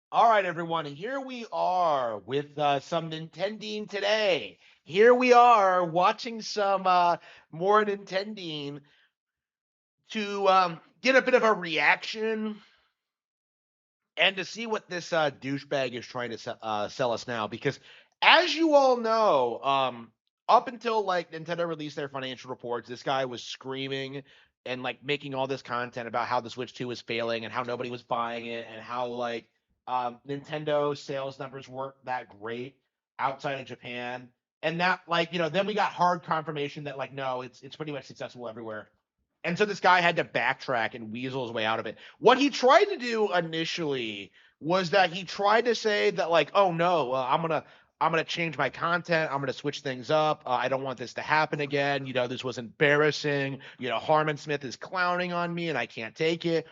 All right, everyone. Here we are with some Nintendine today. Here we are watching some more Nintendine to get a bit of a reaction and to see what this douchebag is trying to sell us now. Because as you all know, up until like Nintendo released their financial reports, this guy was screaming and like making all this content about how the Switch 2 was failing and how nobody was buying it and how like Nintendo sales numbers weren't that great outside of Japan. And that like, then we got hard confirmation that like no, it's pretty much successful everywhere. And so this guy had to backtrack and weasel his way out of it. What he tried to do initially was that he tried to say that like, oh no, I'm gonna change my content. I'm gonna switch things up. I don't want this to happen again. This was embarrassing. Harmon Smith is clowning on me, and I can't take it.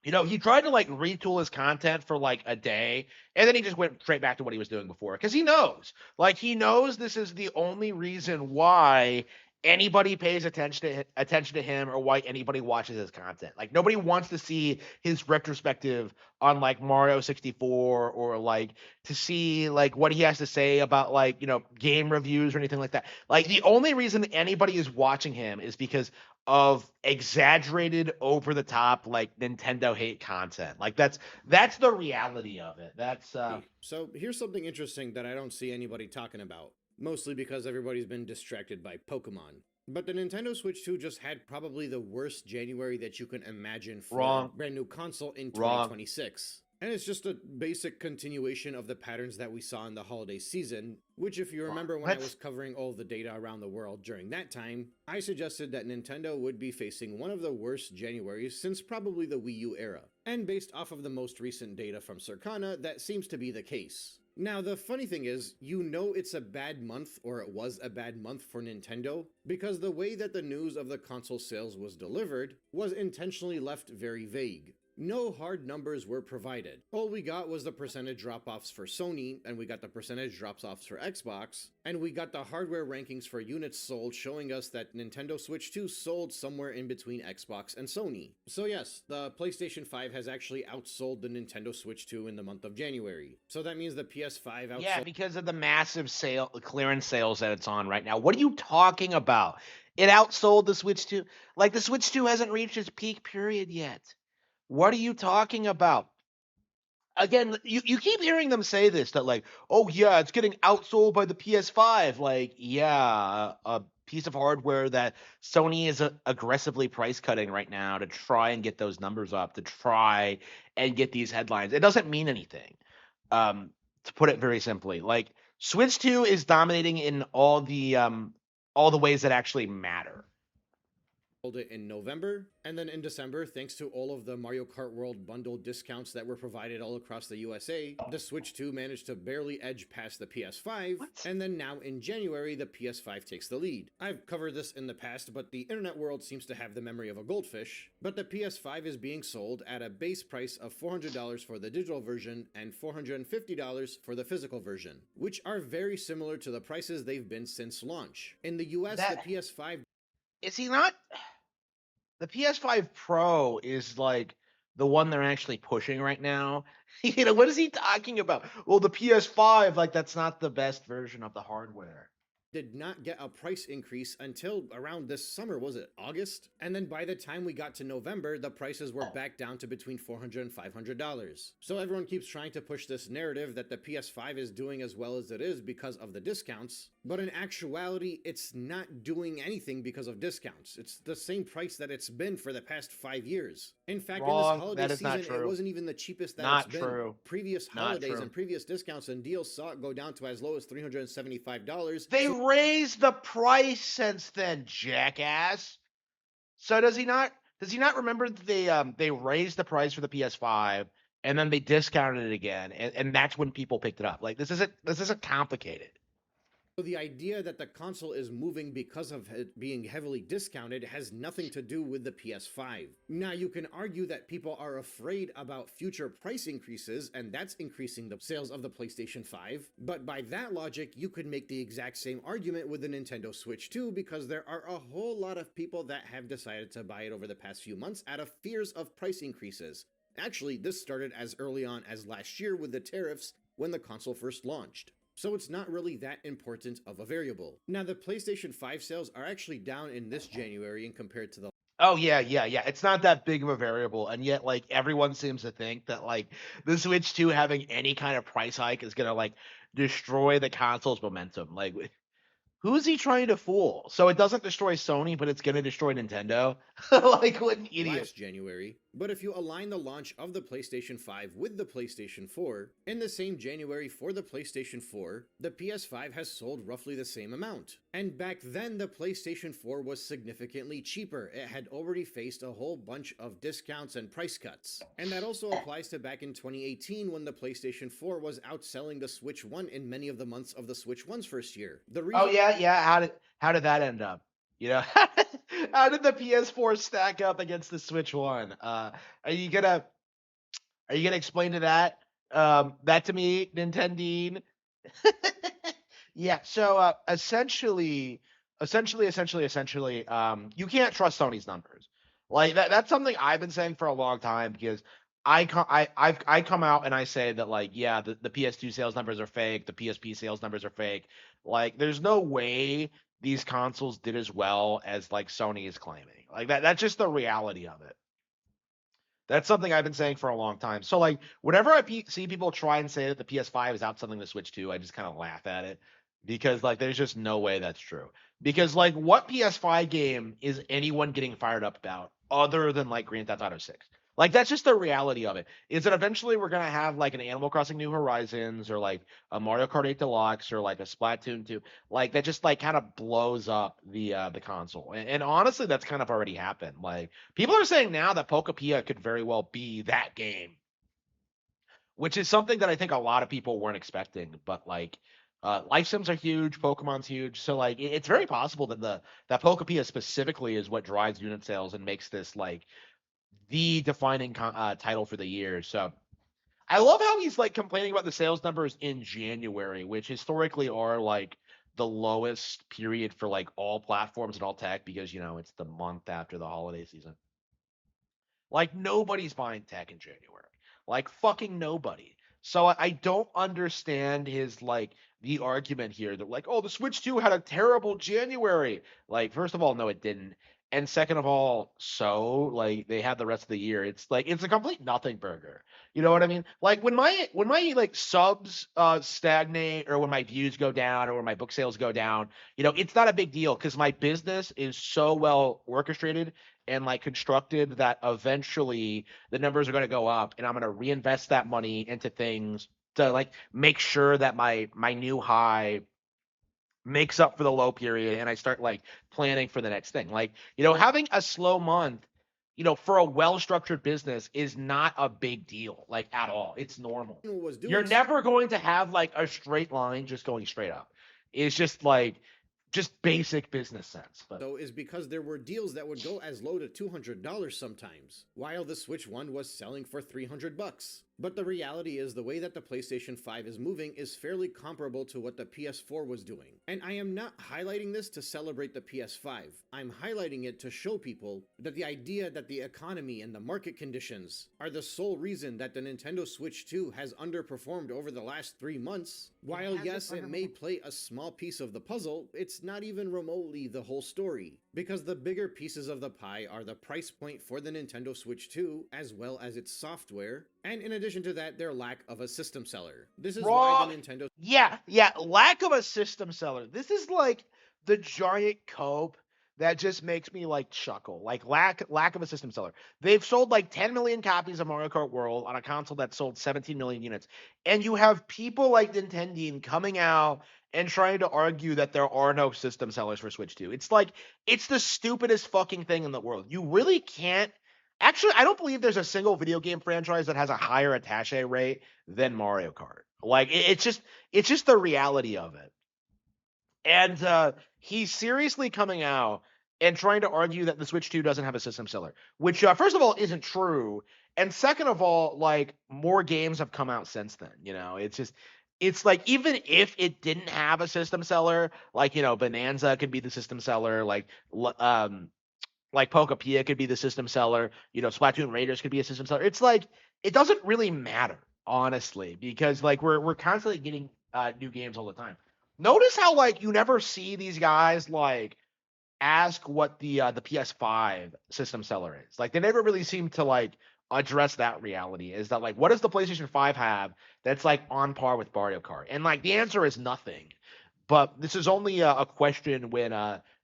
He tried to like retool his content for like a day, and then he just went straight back to what he was doing before because he knows this is the only reason why anybody pays attention to him or why anybody watches his content. Like nobody wants to see his retrospective on like Mario 64 or like to see like what he has to say about like game reviews or anything like that. Like the only reason anybody is watching him is because of exaggerated over the top like Nintendo hate content. Like that's the reality of it. That's So here's something interesting that I don't see anybody talking about, mostly because everybody's been distracted by Pokemon. But the Nintendo Switch 2 just had probably the worst January that you can imagine for a wrong, brand new console in wrong. 2026. And it's just a basic continuation of the patterns that we saw in the holiday season, which, if you remember when I Let's was covering all the data around the world during that time, I suggested that Nintendo would be facing one of the worst Januaries since probably the Wii U era. And based off of the most recent data from Circana, that seems to be the case. Now, the funny thing is, it's a bad month, or it was a bad month for Nintendo, because the way that the news of the console sales was delivered was intentionally left very vague. No hard numbers were provided. All we got was the percentage drop-offs for Sony, and we got the percentage drop-offs for Xbox, and we got the hardware rankings for units sold showing us that Nintendo Switch 2 sold somewhere in between Xbox and Sony. So yes, the PlayStation 5 has actually outsold the Nintendo Switch 2 in the month of January. So that means the PS5 Yeah, outsold. because of the massive sale clearance sales that it's on right now. What are you talking about? It outsold the Switch 2. Like the Switch 2 hasn't reached its peak period yet. What are you talking about? Again, you keep hearing them say this that like, oh yeah, it's getting outsold by the PS5. Like, yeah, a piece of hardware that Sony is aggressively price cutting right now to try and get those numbers up, to try and get these headlines. It doesn't mean anything. To put it very simply, like Switch 2 is dominating in all the ways that actually matter. It in November, and then in December, thanks to all of the Mario Kart World bundle discounts that were provided all across the USA, the Switch 2 managed to barely edge past the PS5, What? and then now in January, the PS5 takes the lead. I've covered this in the past, but the internet world seems to have the memory of a goldfish. But the PS5 is being sold at a base price of $400 for the digital version and $450 for the physical version, which are very similar to the prices they've been since launch. In the US, the That PS5 is he not the PS5 Pro is like the one they're actually pushing right now. What is he talking about? Well, the PS5, like that's not the best version of the hardware. did not get a price increase until around this summer, was it August? And then by the time we got to November, the prices were back down to between $400 and $500. So everyone keeps trying to push this narrative that the PS5 is doing as well as it is because of the discounts, but in actuality, it's not doing anything because of discounts. It's the same price that it's been for the past 5 years. In fact, in this Wrong. holiday That is not season, it true. wasn't even the cheapest that it's Not been. true. Previous Not holidays true. and previous discounts and deals saw it go down to as low as $375. They So raised the price since then, jackass. So does he not remember that they raised the price for the PS5 and then they discounted it again and that's when people picked it up. Like this isn't complicated. the idea that the console is moving because of it being heavily discounted has nothing to do with the PS5. Now, you can argue that people are afraid about future price increases, and that's increasing the sales of the PlayStation 5, but by that logic, you could make the exact same argument with the Nintendo Switch 2 because there are a whole lot of people that have decided to buy it over the past few months out of fears of price increases. Actually, this started as early on as last year with the tariffs when the console first launched. So it's not really that important of a variable. Now, the PlayStation 5 sales are actually down in this January in compared to the Oh yeah, yeah, yeah. It's not that big of a variable, and yet like everyone seems to think that like the Switch 2 having any kind of price hike is gonna like destroy the console's momentum. Like who's he trying to fool? So it doesn't destroy Sony, but it's gonna destroy Nintendo? Like what an idiot. last January, but if you align the launch of the PlayStation 5 with the PlayStation 4, in the same January for the PlayStation 4, the PS5 has sold roughly the same amount. And back then, the PlayStation 4 was significantly cheaper. It had already faced a whole bunch of discounts and price cuts. And that also applies to back in 2018 when the PlayStation 4 was outselling the Switch 1 in many of the months of the Switch 1's first year. The Oh reason yeah, yeah. How did that end up? You know, how did the PS4 stack up against the Switch One? Are you gonna are you gonna explain to that that to me, Nintendine? Yeah. So essentially, you can't trust Sony's numbers. Like that's something I've been saying for a long time because I come out and I say that like yeah the PS2 sales numbers are fake, the PSP sales numbers are fake. Like there's no way these consoles did as well as like Sony is claiming. Like that's just the reality of it. That's something I've been saying for a long time. So like whenever see people try and say that the PS5 is outselling the Switch 2, I just kind of laugh at it because like there's just no way that's true. Because like what PS5 game is anyone getting fired up about other than like Grand Theft Auto 6? Like that's just the reality of it. Is that eventually we're gonna have like an Animal Crossing New Horizons or like a Mario Kart 8 Deluxe or like a Splatoon 2, like that just like kind of blows up the console. And honestly, that's kind of already happened. Like people are saying now that Pokepia could very well be that game, which is something that I think a lot of people weren't expecting. But like, life sims are huge, Pokemon's huge, so like it's very possible that the that Pokepia specifically is what drives unit sales and makes this like the defining title for the year. So I love how he's like complaining about the sales numbers in January, which historically are like the lowest period for like all platforms and all tech because it's the month after the holiday season. Like nobody's buying tech in January. Like fucking nobody. So I don't understand his like the argument here that like, oh, the Switch 2 had a terrible January. Like, first of all, no, it didn't. And second of all, so like they had the rest of the year. It's like it's a complete nothing burger. You know what I mean? Like when my like subs stagnate or when my views go down or when my book sales go down, it's not a big deal because my business is so well orchestrated and like constructed that eventually the numbers are going to go up and I'm going to reinvest that money into things to like make sure that my new high makes up for the low period and I start like planning for the next thing. Like, having a slow month, for a well-structured business is not a big deal like at all. It's normal. was You're doing never going to have like a straight line just going straight up. It's just like just basic business sense. But so is because there were deals that would go as low to $200 sometimes, while the Switch 1 was selling for $300. But the reality is the way that the PlayStation 5 is moving is fairly comparable to what the PS4 was doing. And I am not highlighting this to celebrate the PS5. I'm highlighting it to show people that the idea that the economy and the market conditions are the sole reason that the Nintendo Switch 2 has underperformed over the last 3 months, while yes, it may play a small piece of the puzzle, it's not even remotely the whole story. Because the bigger pieces of the pie are the price point for the Nintendo Switch 2, as well as its software, and in addition to that, their lack of a system seller. This is why the Nintendo Yeah, yeah, lack of a system seller. This is like the giant cope that just makes me like chuckle. Like lack of a system seller. They've sold like 10 million copies of Mario Kart World on a console that sold 17 million units. And you have people like Nintendine coming out and trying to argue that there are no system sellers for Switch 2. It's like it's the stupidest fucking thing in the world. You really can't. Actually, I don't believe there's a single video game franchise that has a higher attache rate than Mario Kart. Like it's just the reality of it. And he's seriously coming out and trying to argue that the Switch 2 doesn't have a system seller, which first of all isn't true, and second of all, like more games have come out since then. It's like even if it didn't have a system seller, like Bonanza could be the system seller, like Like Pokepia could be the system seller, Splatoon Raiders could be a system seller. It's like it doesn't really matter, honestly, because like we're constantly getting new games all the time. Notice how like you never see these guys like ask what the PS5 system seller is. Like they never really seem to like address that reality. Is that like what does the PlayStation 5 have that's like on par with Mario Kart? And like the answer is nothing. But this is only a question when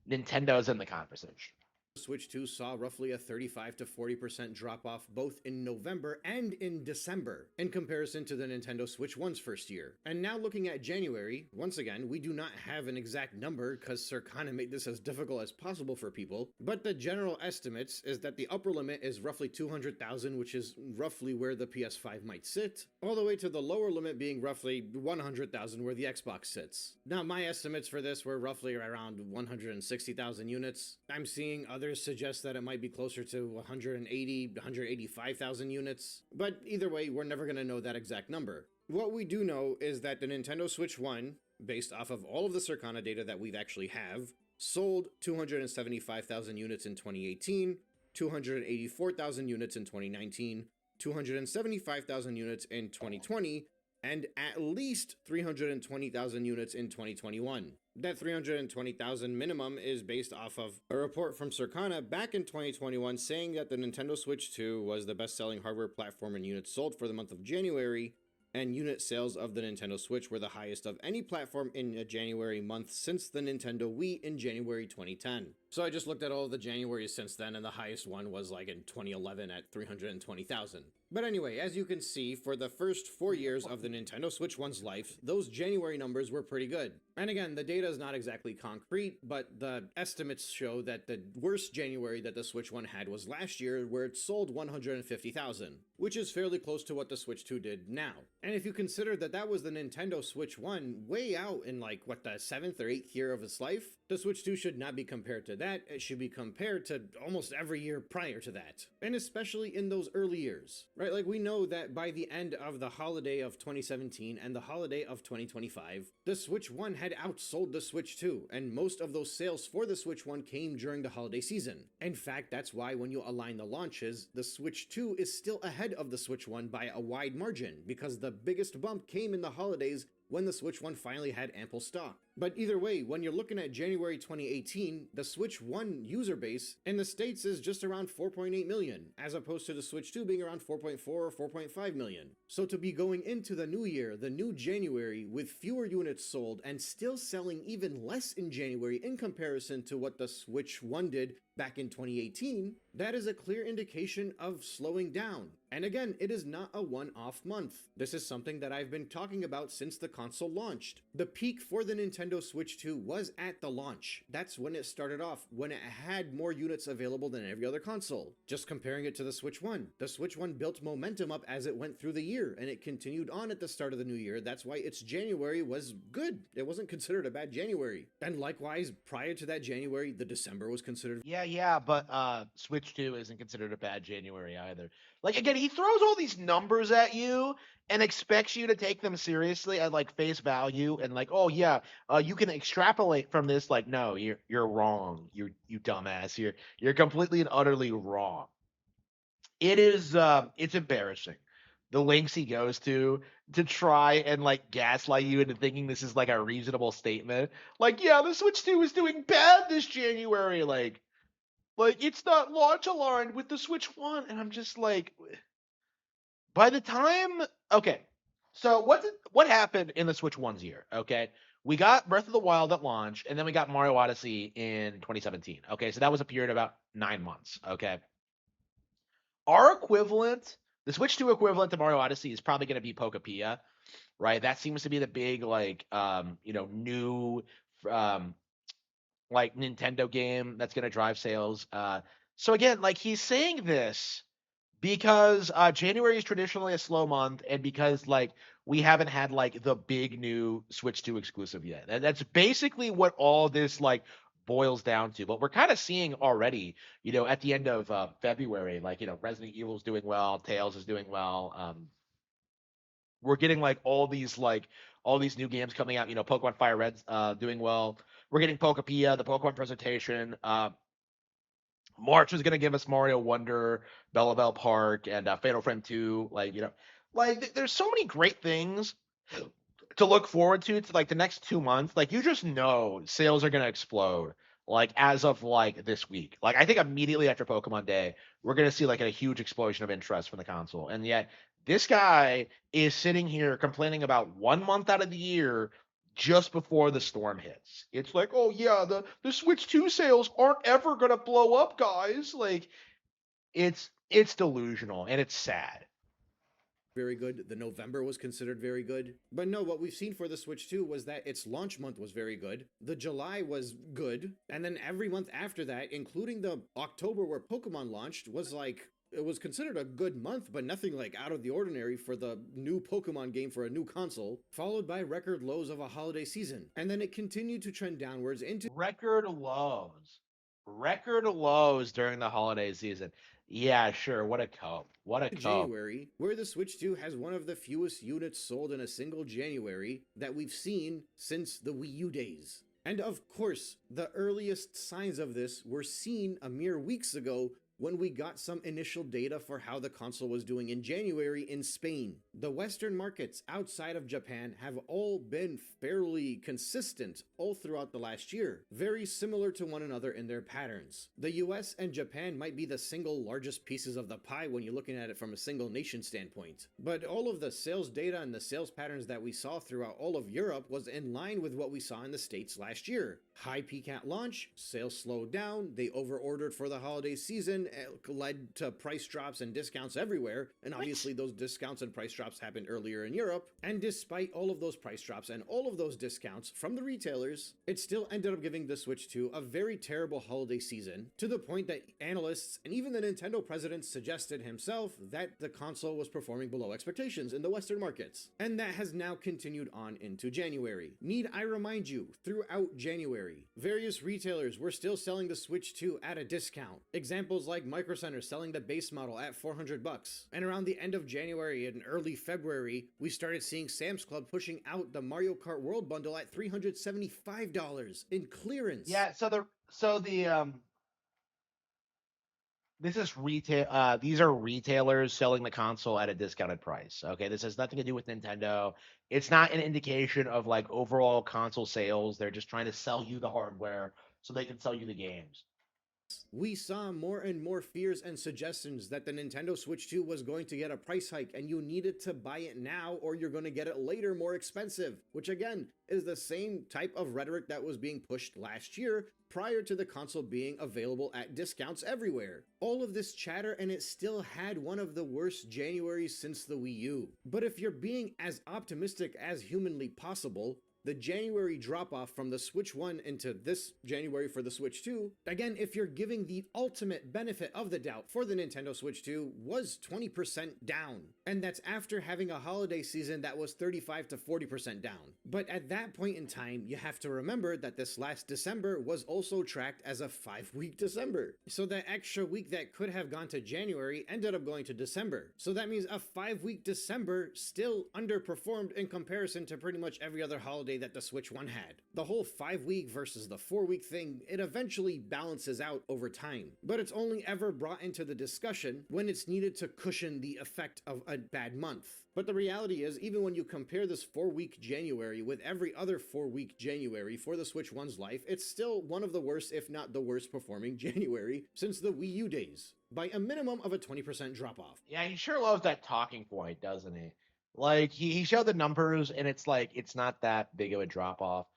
Nintendo's in the conversation. Switch 2 saw roughly a 35 to 40% drop off both in November and in December in comparison to the Nintendo Switch 1's first year. And now looking at January, once again, we do not have an exact number because Circana made this as difficult as possible for people, but the general estimates is that the upper limit is roughly 200,000, which is roughly where the PS5 might sit, all the way to the lower limit being roughly 100,000 where the Xbox sits. Now my estimates for this were roughly around 160,000 units. I'm seeing others suggest that it might be closer to 180, 185,000 units, but either way, we're never going to know that exact number. What we do know is that the Nintendo Switch 1, based off of all of the Circana data that we've actually have, sold 275,000 units in 2018, 284,000 units in 2019, 275,000 units in 2020, and at least 320,000 units in 2021. That 320,000 minimum is based off of a report from Circana back in 2021 saying that the Nintendo Switch 2 was the best-selling hardware platform in units sold for the month of January, and unit sales of the Nintendo Switch were the highest of any platform in a January month since the Nintendo Wii in January 2010. So I just looked at all of the Januaries since then, and the highest one was like in 2011 at 320,000. But anyway, as you can see, for the first 4 years of the Nintendo Switch 1's life, those January numbers were pretty good. And again, the data is not exactly concrete, but the estimates show that the worst January that the Switch 1 had was last year, where it sold 150,000, which is fairly close to what the Switch 2 did now. And if you consider that that was the Nintendo Switch 1 way out in like, what, the 7th or 8th year of its life, the Switch 2 should not be compared to that, it should be compared to almost every year prior to that. And especially in those early years, right? Like we know that by the end of the holiday of 2017 and the holiday of 2025, the Switch 1 had outsold the Switch 2, and most of those sales for the Switch 1 came during the holiday season. In fact, that's why when you align the launches, the Switch 2 is still ahead of the Switch 1 by a wide margin, because the biggest bump came in the holidays when the Switch 1 finally had ample stock. But either way, when you're looking at January 2018, the Switch 1 user base in the States is just around 4.8 million, as opposed to the Switch 2 being around 4.4 or 4.5 million. So to be going into the new year, the new January, with fewer units sold and still selling even less in January in comparison to what the Switch 1 did back in 2018, that is a clear indication of slowing down. And again, it is not a one-off month. This is something that I've been talking about since the console launched. The peak for the Nintendo Switch 2 was at the launch. That's when it started off, when it had more units available than every other console. Just comparing it to the Switch 1. The Switch 1 built momentum up as it went through the year, and it continued on at the start of the new year. That's why its January was good. It wasn't considered a bad January. And likewise, prior to that January, the December was considered. Yeah, but Switch 2 isn't considered a bad January either. Like again, he throws all these numbers at you and expects you to take them seriously at like face value and like, oh yeah, you can extrapolate from this. Like, no, you're wrong. You dumbass. You're completely and utterly wrong. It is it's embarrassing. The lengths he goes to try and like gaslight you into thinking this is like a reasonable statement. Like, yeah, the Switch 2 is doing bad this January. Like it's not launch aligned with the Switch 1, and I'm just like, by the time, okay, so what happened in the Switch 1's year? Okay, we got Breath of the Wild at launch, and then we got Mario Odyssey in 2017. Okay, so that was a period of about 9 months. Okay, our equivalent, the Switch 2 equivalent to Mario Odyssey is probably going to be Pokepia, right? That seems to be the big like new um like Nintendo game that's going to drive sales. So again, like he's saying this because January is traditionally a slow month, and because like we haven't had like the big new Switch 2 exclusive yet. And that's basically what all this like boils down to. But we're kind of seeing already, at the end of February, like Resident Evil's doing well, Tales is doing well. We're getting all these new games coming out. Pokemon Fire Red's doing well. We're getting Pokepia, the Pokemon presentation. March was gonna give us Mario Wonder, Belleville Park, and Fatal Frame 2. Like, there's so many great things to look forward to like the next 2 months. Like, you just know sales are gonna explode. Like, as of like this week. Like, I think immediately after Pokemon Day, we're gonna see like a huge explosion of interest from the console. And yet this guy is sitting here complaining about 1 month out of the year just before the storm hits. It's like, oh yeah, the Switch 2 sales aren't ever gonna blow up, guys. Like, it's delusional and it's sad. very good. The November was considered very good. But no, what we've seen for the Switch 2 was that its launch month was very good. The July was good. And then every month after that, including the October where Pokemon launched, was like it was considered a good month, but nothing like out of the ordinary for the new Pokemon game for a new console, followed by record lows of a holiday season. And then it continued to trend downwards into Record lows during the holiday season. Yeah, sure. What a cope. What a cope. January, where the Switch 2 has one of the fewest units sold in a single January that we've seen since the Wii U days. And of course, the earliest signs of this were seen a mere weeks ago when we got some initial data for how the console was doing in January in Spain. The Western markets outside of Japan have all been fairly consistent all throughout the last year, very similar to one another in their patterns. The US and Japan might be the single largest pieces of the pie when you're looking at it from a single nation standpoint, but all of the sales data and the sales patterns that we saw throughout all of Europe was in line with what we saw in the States last year. High peak at launch, sales slowed down, they overordered for the holiday season, led to price drops and discounts everywhere, and obviously those discounts and price drops happened earlier in Europe, and despite all of those price drops and all of those discounts from the retailers, it still ended up giving the Switch 2 a very terrible holiday season, to the point that analysts and even the Nintendo president suggested himself that the console was performing below expectations in the Western markets. And that has now continued on into January. Need I remind you, throughout January, various retailers were still selling the Switch 2 at a discount. Examples like Microsoft Center selling the base model at $400. And around the end of January and early February, we started seeing Sam's Club pushing out the Mario Kart World bundle at $375 in clearance. Yeah, this is retail these are retailers selling the console at a discounted price. Okay, this has nothing to do with Nintendo. It's not an indication of like overall console sales. They're just trying to sell you the hardware so they can sell you the games. We saw more and more fears and suggestions that the Nintendo Switch 2 was going to get a price hike and you needed to buy it now or you're going to get it later more expensive, which again is the same type of rhetoric that was being pushed last year prior to the console being available at discounts everywhere. All of this chatter and it still had one of the worst Januaries since the Wii U. But if you're being as optimistic as humanly possible, the January drop off from the Switch 1 into this January for the Switch 2, again, if you're giving the ultimate benefit of the doubt for the Nintendo Switch 2, was 20% down. And that's after having a holiday season that was 35 to 40% down. But at that point in time, you have to remember that this last December was also tracked as a 5-week December. So that extra week that could have gone to January ended up going to December. So that means a 5-week December still underperformed in comparison to pretty much every other holiday that the Switch 1 had. The whole 5-week versus the 4-week thing, it eventually balances out over time, but it's only ever brought into the discussion when it's needed to cushion the effect of a bad month. But the reality is, even when you compare this 4-week January with every other 4-week January for the Switch 1's life, it's still one of the worst, if not the worst performing January since the Wii U days, by a minimum of a 20% drop off. Yeah, he sure loves that talking point, doesn't he? Like, he showed the numbers and it's like it's not that big of a drop off.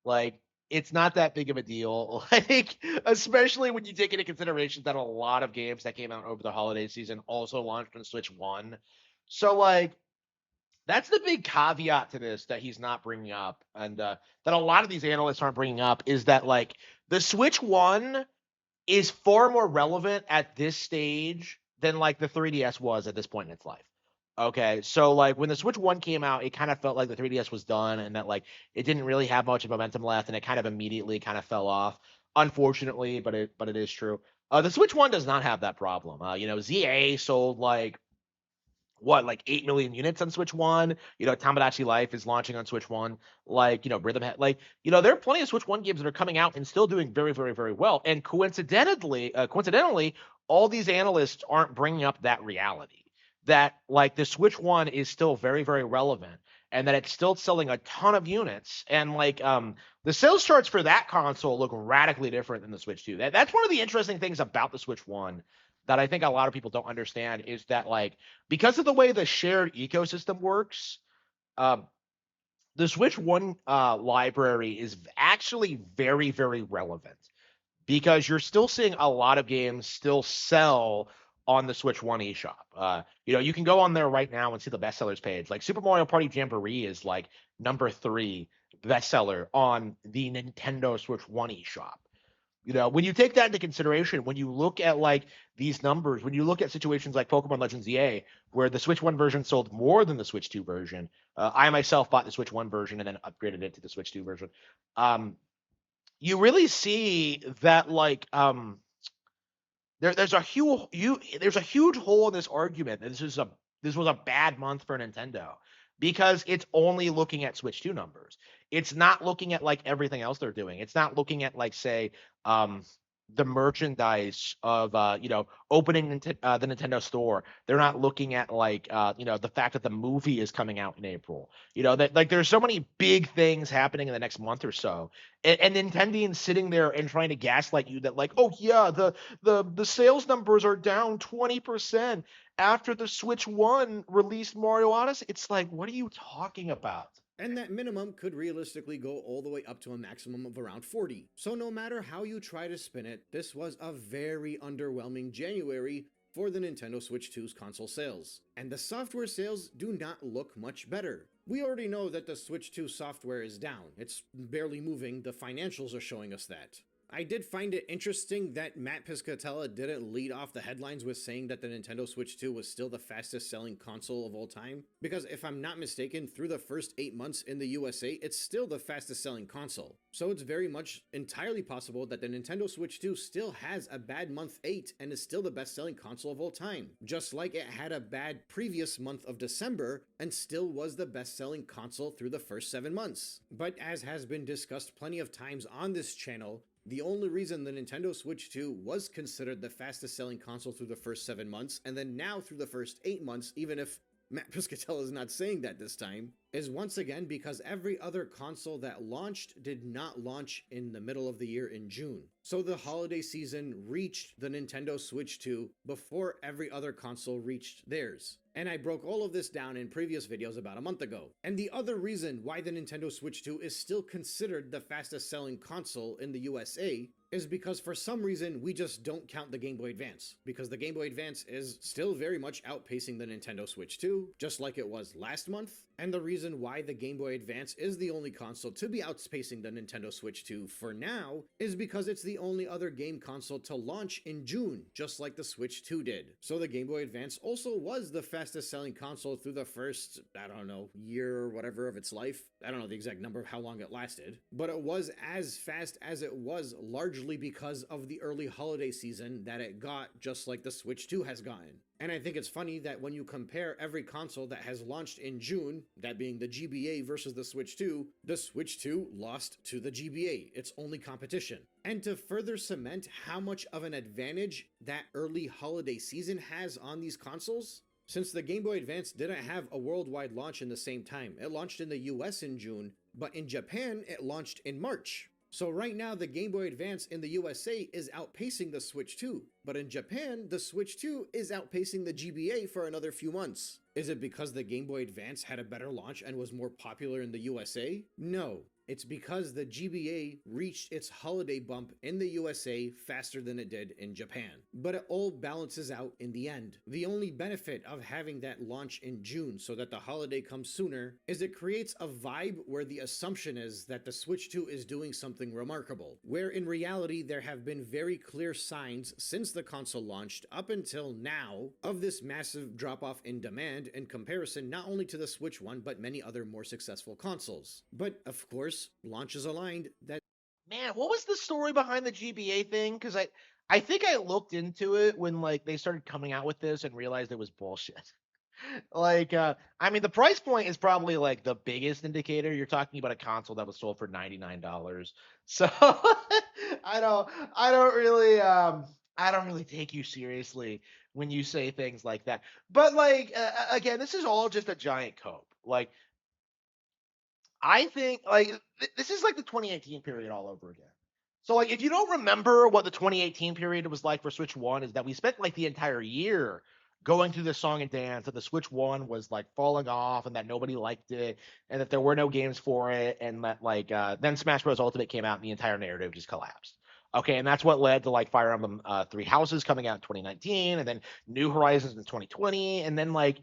Like, it's not that big of a deal. Like, especially when you take into consideration that a lot of games that came out over the holiday season also launched on Switch 1. So like, that's the big caveat to this that he's not bringing up, and that a lot of these analysts aren't bringing up, is that like the Switch 1 is far more relevant at this stage than like the 3DS was at this point in its life. Okay, so like when the Switch 1 came out, it kind of felt like the 3DS was done and that like it didn't really have much of momentum left and it kind of immediately kind of fell off. Unfortunately, but it is true. The Switch 1 does not have that problem. ZA sold like what, like 8 million units on Switch One. Tamagotchi Life is launching on Switch One. Like, there are plenty of Switch One games that are coming out and still doing very, very, very well. And coincidentally, all these analysts aren't bringing up that reality that like the Switch One is still very, very relevant and that it's still selling a ton of units. And like, the sales charts for that console look radically different than the Switch Two. That's one of the interesting things about the Switch One that I think a lot of people don't understand is that like because of the way the shared ecosystem works, um, the Switch One library is actually very, very relevant because you're still seeing a lot of games still sell on the Switch One eShop. You can go on there right now and see the bestsellers page. Like Super Mario Party Jamboree is like number 3 bestseller on the Nintendo Switch One eShop. When you take that into consideration, when you look at like these numbers, when you look at situations like Pokemon Legends EA, where the Switch One version sold more than the Switch Two version, I myself bought the Switch One version and then upgraded it to the Switch Two version. Um, you really see that like there's a huge hole in this argument that this was a bad month for Nintendo because it's only looking at Switch 2 numbers. It's not looking at like everything else they're doing. It's not looking at like say um the merchandise of opening the Nintendo store. They're not looking at like the fact that the movie is coming out in April. That like there's so many big things happening in the next month or so. And Nintendine sitting there and trying to gaslight you that like, oh yeah, the sales numbers are down 20% after the Switch One released Mario Odyssey. It's like, what are you talking about? And that minimum could realistically go all the way up to a maximum of around 40. So no matter how you try to spin it, this was a very underwhelming January for the Nintendo Switch 2's console sales. And the software sales do not look much better. We already know that the Switch 2 software is down. It's barely moving, the financials are showing us that. I did find it interesting that Matt Piscatella didn't lead off the headlines with saying that the Nintendo Switch 2 was still the fastest selling console of all time, because if I'm not mistaken, through the first 8 months in the USA, it's still the fastest selling console. So it's very much entirely possible that the Nintendo Switch 2 still has a bad month 8 and is still the best selling console of all time, just like it had a bad previous month of December and still was the best selling console through the first 7 months. But as has been discussed plenty of times on this channel, the only reason the Nintendo Switch 2 was considered the fastest selling console through the first 7 months, and then now through the first 8 months, even if Matt Piscatella is not saying that this time, is once again because every other console that launched did not launch in the middle of the year in June. So the holiday season reached the Nintendo Switch 2 before every other console reached theirs. And I broke all of this down in previous videos about a month ago. And the other reason why the Nintendo Switch 2 is still considered the fastest selling console in the USA is because for some reason we just don't count the Game Boy Advance, because the Game Boy Advance is still very much outpacing the Nintendo Switch 2, just like it was last month. And the reason why the Game Boy Advance is the only console to be outpacing the Nintendo Switch 2 for now is because it's the only other game console to launch in June, just like the Switch 2 did. So the Game Boy Advance also was the fastest selling console through the first, I don't know, year or whatever of its life. I don't know the exact number of how long it lasted, but it was as fast as it was largely because of the early holiday season that it got, just like the Switch 2 has gotten. And I think it's funny that when you compare every console that has launched in June, that being the GBA versus the Switch 2 lost to the GBA, its only competition. And to further cement how much of an advantage that early holiday season has on these consoles, since the Game Boy Advance didn't have a worldwide launch in the same time, it launched in the US in June, but in Japan it launched in March. So right now, the Game Boy Advance in the USA is outpacing the Switch 2, but in Japan, the Switch 2 is outpacing the GBA for another few months. Is it because the Game Boy Advance had a better launch and was more popular in the USA? No. It's because the GBA reached its holiday bump in the USA faster than it did in Japan. But it all balances out in the end. The only benefit of having that launch in June so that the holiday comes sooner is it creates a vibe where the assumption is that the Switch 2 is doing something remarkable, where in reality there have been very clear signs since the console launched up until now of this massive drop-off in demand in comparison not only to the Switch 1 but many other more successful consoles. But of course, launches aligned that Man, what was the story behind the GBA thing? Because I think I looked into it when like they started coming out with this and realized it was bullshit. Like, I mean, the price point is probably like the biggest indicator. You're talking about a console that was sold for $99. So I don't, I don't really, I don't really take you seriously when you say things like that. But like, again, this is all just a giant cope. Like, I think like this is like the 2018 period all over again. So like if you don't remember what the 2018 period was like for Switch 1 is that we spent like the entire year going through the song and dance that the Switch 1 was like falling off and that nobody liked it and that there were no games for it and that like then Smash Bros Ultimate came out and the entire narrative just collapsed. Okay, and that's what led to like Fire Emblem Three Houses coming out in 2019 and then New Horizons in 2020 and then like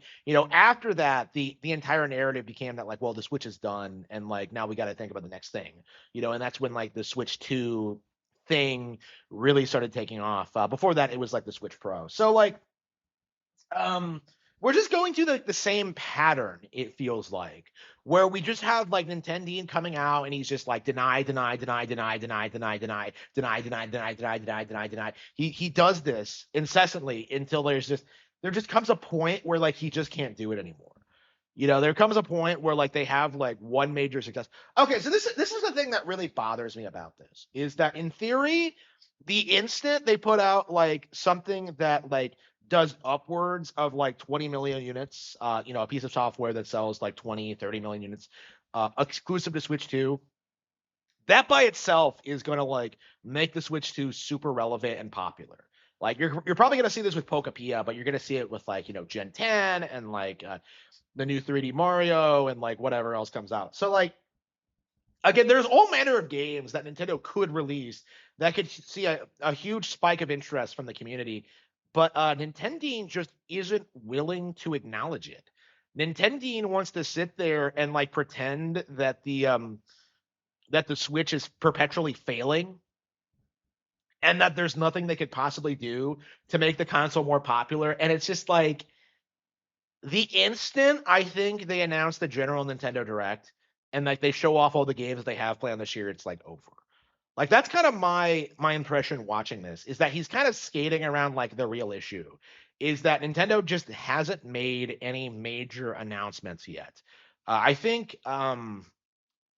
after that, the entire narrative became that like, well, the Switch is done, and like now we got to think about the next thing, and that's when like the Switch Two thing really started taking off. Before that, it was like the Switch Pro. So like, um, we're just going through the same pattern. It feels like where we just have like Nintendine coming out, and he's just like deny, deny, deny, deny, deny, deny, deny, deny, deny, deny, deny, deny, deny, deny. He does this incessantly until there just comes a point where like he just can't do it anymore. There comes a point where like they have like one major success. Okay, so this is the thing that really bothers me about this is that in theory, the instant they put out like something that like does upwards of like 20 million units, a piece of software that sells like 20, 30 million units, exclusive to Switch 2, that by itself is going to like make the Switch 2 super relevant and popular. Like you're probably going to see this with Pokapia, but you're going to see it with like, Gen 10 and like the new 3D Mario and like whatever else comes out. So like again, there's all manner of games that Nintendo could release that could see a huge spike of interest from the community, but Nintendine just isn't willing to acknowledge it. Nintendine wants to sit there and like pretend that the Switch is perpetually failing and that there's nothing they could possibly do to make the console more popular. And it's just like the instant I think they announce the general Nintendo Direct and like they show off all the games they have planned this year, it's like over. Like that's kind of my impression watching this is that he's kind of skating around like the real issue is that Nintendo just hasn't made any major announcements yet. I think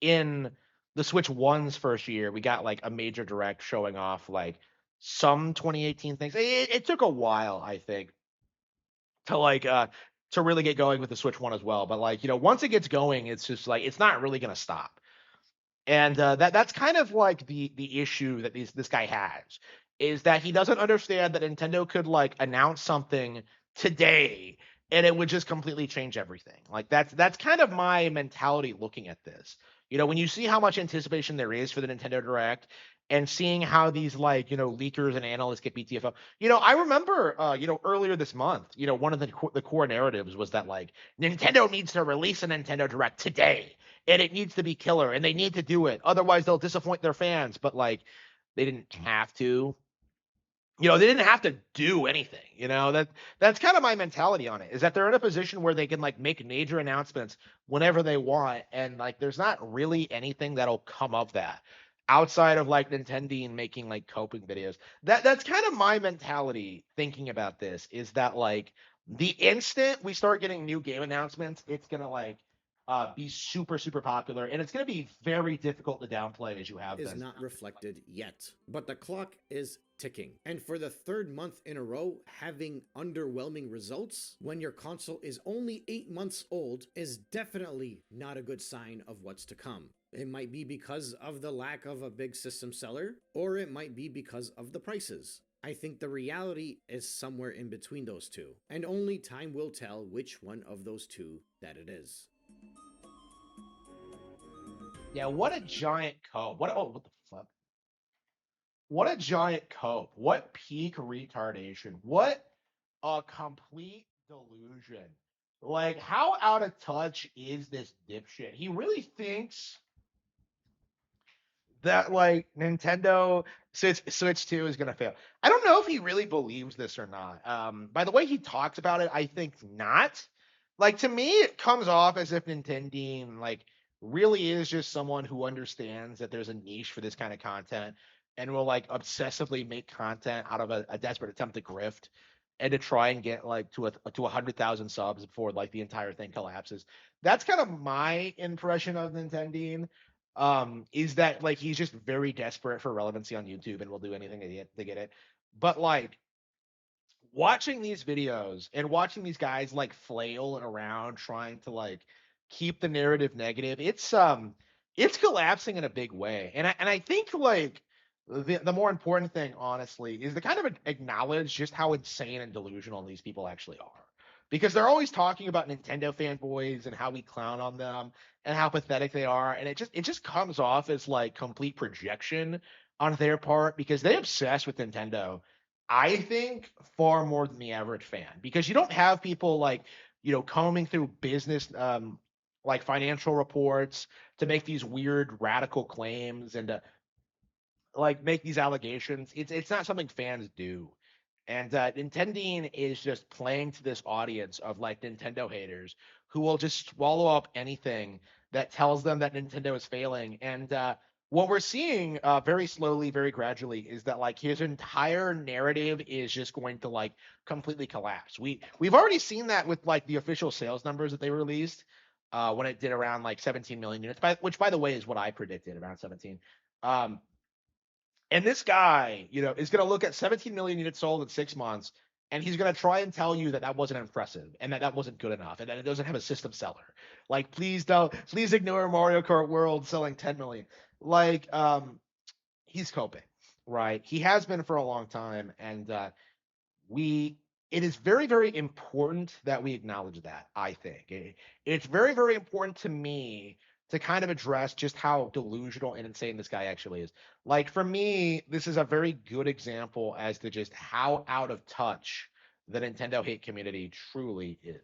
in the Switch One's first year, we got like a major direct showing off like some 2018 things. It took a while, I think, to like to really get going with the Switch One as well. But like once it gets going, it's just like it's not really gonna stop. And that's kind of like the issue that this guy has is that he doesn't understand that Nintendo could like announce something today and it would just completely change everything. Like that's kind of my mentality looking at this. When you see how much anticipation there is for the Nintendo Direct and seeing how these like, leakers and analysts get BTFO. I remember earlier this month, one of the core narratives was that like Nintendo needs to release a Nintendo Direct today and it needs to be killer and they need to do it otherwise they'll disappoint their fans, but like they didn't have to. They didn't have to do anything. That's kind of my mentality on it is that they're in a position where they can like make major announcements whenever they want and like there's not really anything that'll come of that outside of like Nintendine making like coping videos. That's kind of my mentality thinking about this is that like the instant we start getting new game announcements, it's going to like be super super popular and it's going to be very difficult to downplay as you have Is been. not reflected yet, but the clock is ticking. And for the third month in a row, having underwhelming results when your console is only 8 months old is definitely not a good sign of what's to come. It might be because of the lack of a big system seller, or it might be because of the prices. I think the reality is somewhere in between those two, and only time will tell which one of those two that it is. Yeah, what a giant cope. What the fuck? What a giant cope. What peak retardation. What a complete delusion. Like, how out of touch is this dipshit? He really thinks that like Nintendo Switch 2 is gonna fail. I don't know if he really believes this or not. By the way he talks about it, I think not. Like to me, it comes off as if Nintendine like really is just someone who understands that there's a niche for this kind of content and will like obsessively make content out of a desperate attempt to grift. and to try and get like to 100,000 subs before like the entire thing collapses. That's kind of my impression of Nintendine. Is that like he's just very desperate for relevancy on YouTube and will do anything to get it. But like watching these videos and watching these guys like flail around trying to like keep the narrative negative, it's collapsing in a big way. And I think like the more important thing honestly is to kind of acknowledge just how insane and delusional these people actually are. Because they're always talking about Nintendo fanboys and how we clown on them and how pathetic they are, and it just comes off as like complete projection on their part because they obsess with Nintendo, I think, far more than the average fan, because you don't have people like, combing through business, like financial reports to make these weird radical claims and to like make these allegations. It's not something fans do. And Nintendine is just playing to this audience of like Nintendo haters who will just swallow up anything that tells them that Nintendo is failing. And what we're seeing very slowly, very gradually, is that like his entire narrative is just going to like completely collapse. We've already seen that with like the official sales numbers that they released when it did around like 17 million units, which by the way is what I predicted, around 17. Um, and this guy, is going to look at 17 million units sold in 6 months, and he's going to try and tell you that that wasn't impressive and that that wasn't good enough and that it doesn't have a system seller. Like, please ignore Mario Kart World selling 10 million. Like, he's coping, right? He has been for a long time, and we it is very, very important that we acknowledge that. I think it's very, very important to me to kind of address just how delusional and insane this guy actually is. Like, for me, this is a very good example as to just how out of touch the Nintendo hate community truly is,